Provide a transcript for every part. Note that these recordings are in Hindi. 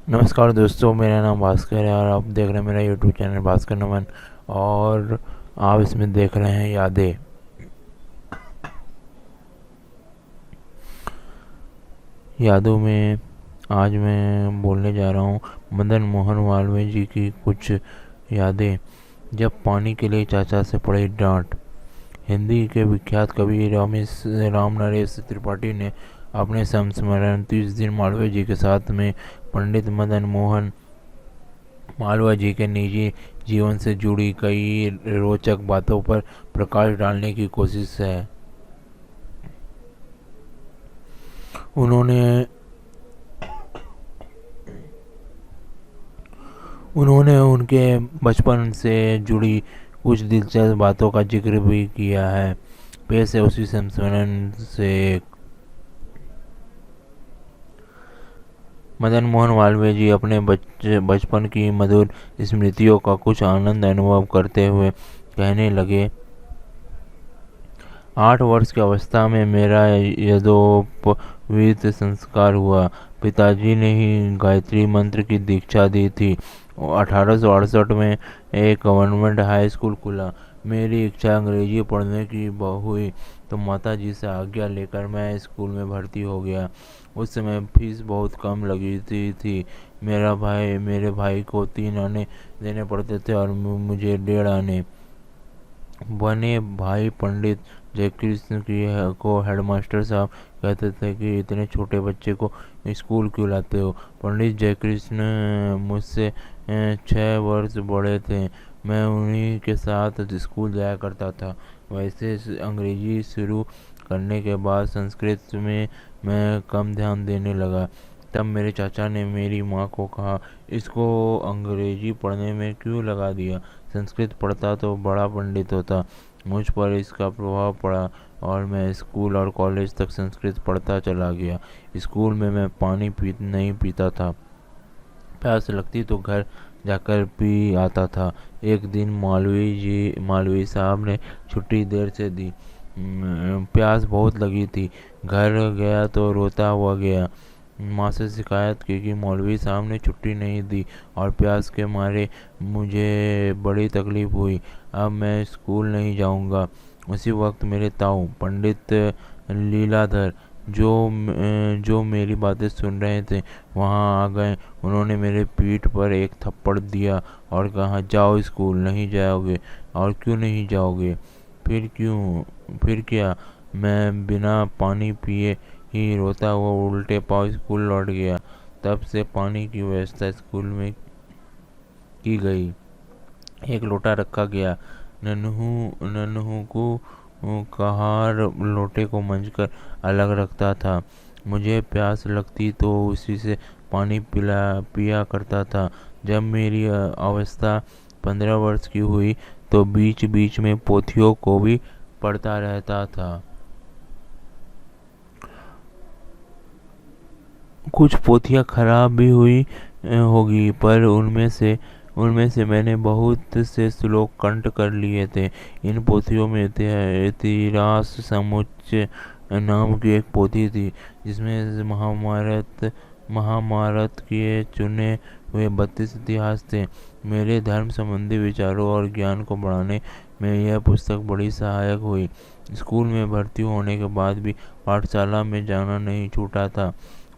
नमस्कार दोस्तों, मेरा नाम भास्कर है और आप देख रहे हैं मेरा यूट्यूब चैनल भास्कर नमन। और आप इसमें देख रहे हैं यादें। यादों में आज मैं बोलने जा रहा हूँ मदन मोहन मालवीय जी की कुछ यादें। जब पानी के लिए चाचा से पड़ी डांट। हिंदी के विख्यात कवि राम नरेश त्रिपाठी ने अपने संस्मरण 30 दिन मालवीय जी के साथ में पंडित मदन मोहन मालवीय जी के निजी जीवन से जुड़ी कई रोचक बातों पर प्रकाश डालने की कोशिश है। उन्होंने उन्होंने उनके बचपन से जुड़ी कुछ दिलचस्प बातों का जिक्र भी किया है। पेश है उसी संस्मरण से। मदन मोहन मालवीय जी अपने बचपन की मधुर स्मृतियों का कुछ आनंद अनुभव करते हुए कहने लगे। 8 वर्ष की अवस्था में मेरा यदोपवीत संस्कार हुआ। पिताजी ने ही गायत्री मंत्र की दीक्षा दी थी। 1868 में एक गवर्नमेंट हाई स्कूल खुला। मेरी इच्छा अंग्रेजी पढ़ने की हुई तो माताजी से आज्ञा लेकर मैं स्कूल में भर्ती हो गया। उस समय फीस बहुत कम लगी थी। मेरे भाई को 3 आने देने पड़ते थे और मुझे 1.5 आने। बने भाई पंडित जयकृष्ण को हेडमास्टर साहब कहते थे कि इतने छोटे बच्चे को स्कूल क्यों लाते हो। पंडित जयकृष्ण मुझसे 6 वर्ष बड़े थे। मैं उन्हीं के साथ स्कूल जाया करता था। वैसे अंग्रेजी शुरू करने के बाद संस्कृत में मैं कम ध्यान देने लगा। तब मेरे चाचा ने मेरी माँ को कहा, इसको अंग्रेजी पढ़ने में क्यों लगा दिया, संस्कृत पढ़ता तो बड़ा पंडित होता। मुझ पर इसका प्रभाव पड़ा और मैं स्कूल और कॉलेज तक संस्कृत पढ़ता चला गया। स्कूल में मैं पानी नहीं पीता था। प्यास लगती तो घर जाकर पी आता था। एक दिन मालवीय साहब ने छुट्टी देर से दी। प्यास बहुत लगी थी। घर गया तो रोता हुआ गया। माँ से शिकायत की कि मौलवी साहब ने छुट्टी नहीं दी और प्यास के मारे मुझे बड़ी तकलीफ हुई। अब मैं स्कूल नहीं जाऊंगा। उसी वक्त मेरे ताऊ पंडित लीलाधर जो मेरी बातें सुन रहे थे वहाँ आ गए। उन्होंने मेरे पीठ पर एक थप्पड़ दिया और कहा, जाओ स्कूल नहीं जाओगे। और क्यों नहीं जाओगे? फिर क्या? मैं बिना पानी पिए ही रोता हुआ उल्टे पाँव स्कूल लौट गया। तब से पानी की व्यवस्था स्कूल में की गई। एक लोटा रखा गया। नन्हू को कहार लोटे को मंझकर अलग रखता था। मुझे प्यास लगती तो उसी से पानी पिया करता था। जब मेरी अवस्था 15 वर्ष की हुई तो बीच बीच में पोथियों को भी पढ़ता रहता था। कुछ पोथियाँ खराब भी हुई होगी, पर उनमें से मैंने बहुत से श्लोक कंठ कर लिए थे। इन पोथियों में इतिहास समुच्चय नाम की एक पोथी थी, जिसमें महाभारत के चुने हुए 32 इतिहास थे। मेरे धर्म संबंधी विचारों और ज्ञान को बढ़ाने में यह पुस्तक बड़ी सहायक हुई। स्कूल में भर्ती होने के बाद भी पाठशाला में जाना नहीं छूटा था।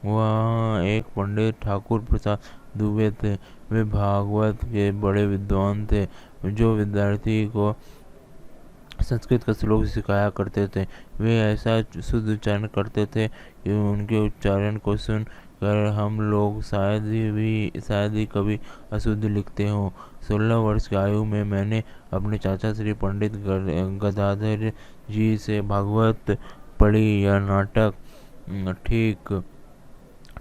वहाँ एक पंडित ठाकुर प्रसाद दुबे थे। वे भागवत के बड़े विद्वान थे, जो विद्यार्थी को संस्कृत का श्लोक सिखाया करते थे। वे ऐसा शुद्ध उच्चारण करते थे कि उनके उच्चारण को सुन कर हम लोग शायद ही कभी अशुद्ध लिखते हों। 16 वर्ष की आयु में मैंने अपने चाचा श्री पंडित गदाधर जी से भागवत पढ़ी। यह नाटक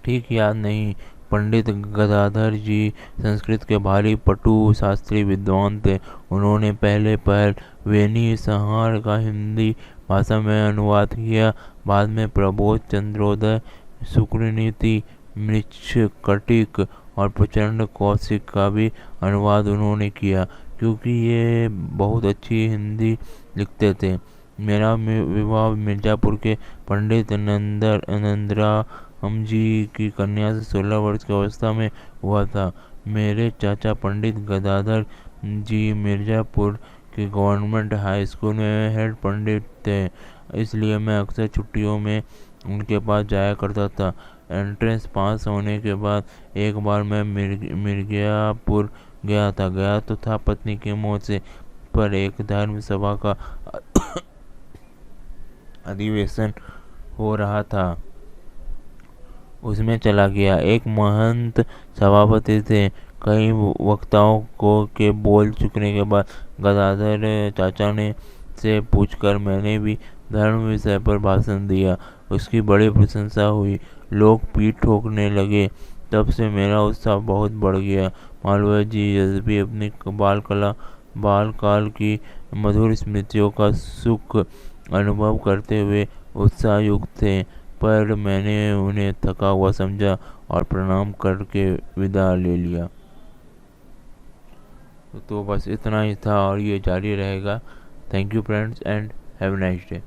ठीक याद नहीं। पंडित गदाधर जी संस्कृत के भारी पटु शास्त्री विद्वान थे। उन्होंने पहल वेणी संहार का हिंदी भाषा में अनुवाद किया। बाद में प्रबोध चंद्रोदय, शुक्रनीति, मृच्छकटिक और प्रचंड कौशिक का भी अनुवाद उन्होंने किया, क्योंकि ये बहुत अच्छी हिंदी लिखते थे। मेरा विवाह मिर्जापुर के पंडित नंदरा हम जी की कन्या से 16 वर्ष की अवस्था में हुआ था। मेरे चाचा पंडित गदाधर जी मिर्ज़ापुर के गवर्नमेंट हाई स्कूल में हेड पंडित थे, इसलिए मैं अक्सर छुट्टियों में उनके पास जाया करता था। एंट्रेंस पास होने के बाद एक बार मैं मिर्ज़ापुर गया तो था पत्नी की मौत से, पर एक धर्म सभा का अधिवेशन हो रहा था, उसमें चला गया। एक महंत सभापति थे। कई वक्ताओं को के बोल चुकने के बाद गदाधर चाचा ने से पूछकर मैंने भी धर्म विषय पर भाषण दिया। उसकी बड़ी प्रशंसा हुई, लोग पीठ ठोकने लगे। तब से मेरा उत्साह बहुत बढ़ गया। मालवीय जी यद्यपि अपनी बाल काल की मधुर स्मृतियों का सुख अनुभव करते हुए उत्साहयुक्त थे, पर मैंने उन्हें थका हुआ समझा और प्रणाम करके विदा ले लिया। तो बस इतना ही था और ये जारी रहेगा। Thank you friends and have a nice day.